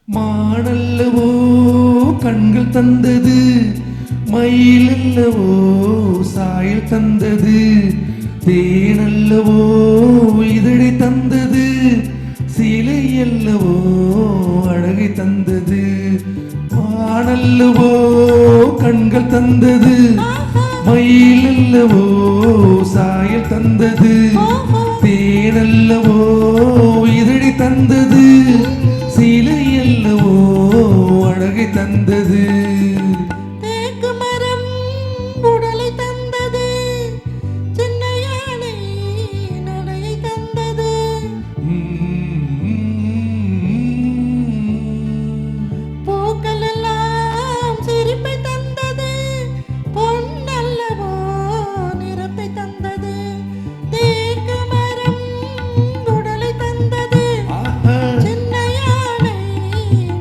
மானல்லவோ கண்கள் தந்தது, மயிலல்லவோ சாயல் தந்தது, தேனல்லவோ இதழை தந்தது, சிலை அல்லவோ அழகை தந்தது. மானல்லவோ கண்கள் தந்தது, மயிலல்லவோ சாயல் தந்தது, தேனல்லவோ இதழை தந்தது, சிலை அல்லவோ அழகை தந்தது. தேக்கு மரம் உடலை தந்தது, சின்ன யானை நடையை தந்தது. பூக்கள் எல்லாம் சிரிப்பை தந்தது, பொன்னல்லவோ நிறத்தை தந்தது. தேக்கு மரம் உடலை தந்தது, சின்ன யானை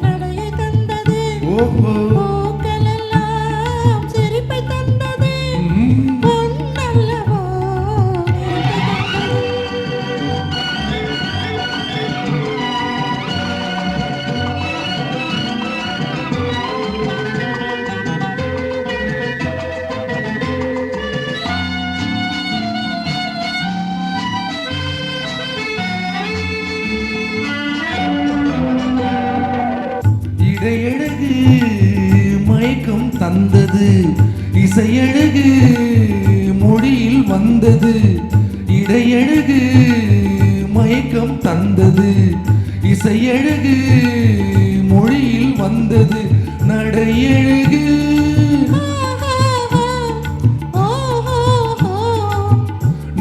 நடையை தந்தது. பூக்கள் எல்லாம் சிரிப்பை தந்தது, பொன்னல்லவோ நிறத்தை இடையழகு மயக்கம் தந்தது, இசையழகு மொழியில் வந்தது. இடையழகு மயக்கம் தந்தது, இசையழகு மொழியில் வந்தது. நடையழகு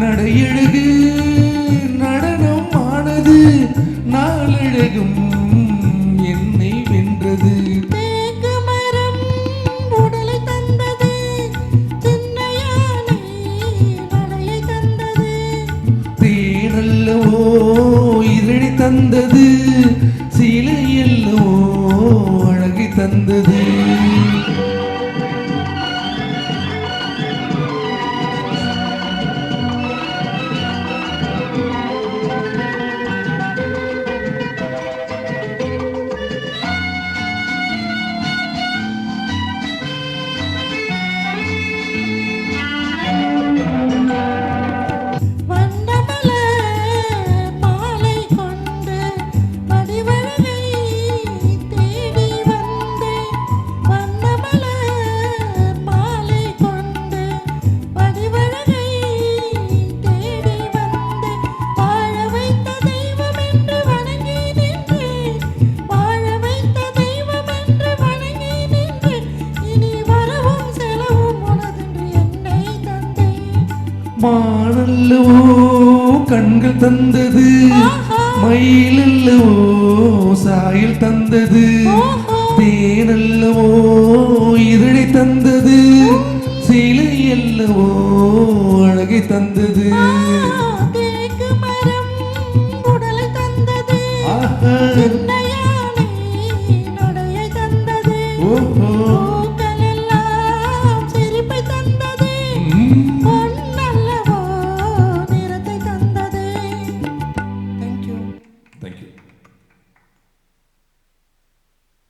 நடையழகு நடனம் ஆனது, நாளழகும் என்னை வென்றது. தேக்கு மரம் உடலை தந்தது, சின்ன யானை நடையை தந்தது. தேனல்லவோ இதழை தந்தது, சிலை அல்லவோ அழகை தந்தது. வண்ணமலர் மாலை கொண்டு வடிவழகை தேடி வந்தேன். வண்ணமலர் மாலை கொண்டு வடிவழகை தேடி வந்தேன். வாழ வைத்த தெய்வம் என்று வணங்கி நின்றேன், வாழ வைத்த தெய்வம் என்று வணங்கி நின்றேன். இனி வரவும் செலவும் உனதென்று என்னை தந்தேன். மானல்லவோ கண்கள் தந்தது, மயிலல்லவோ சாயல் தந்தது, தேனல்லவோ இதழை தந்தது, சிலை அல்லவோ அழகை தந்தது.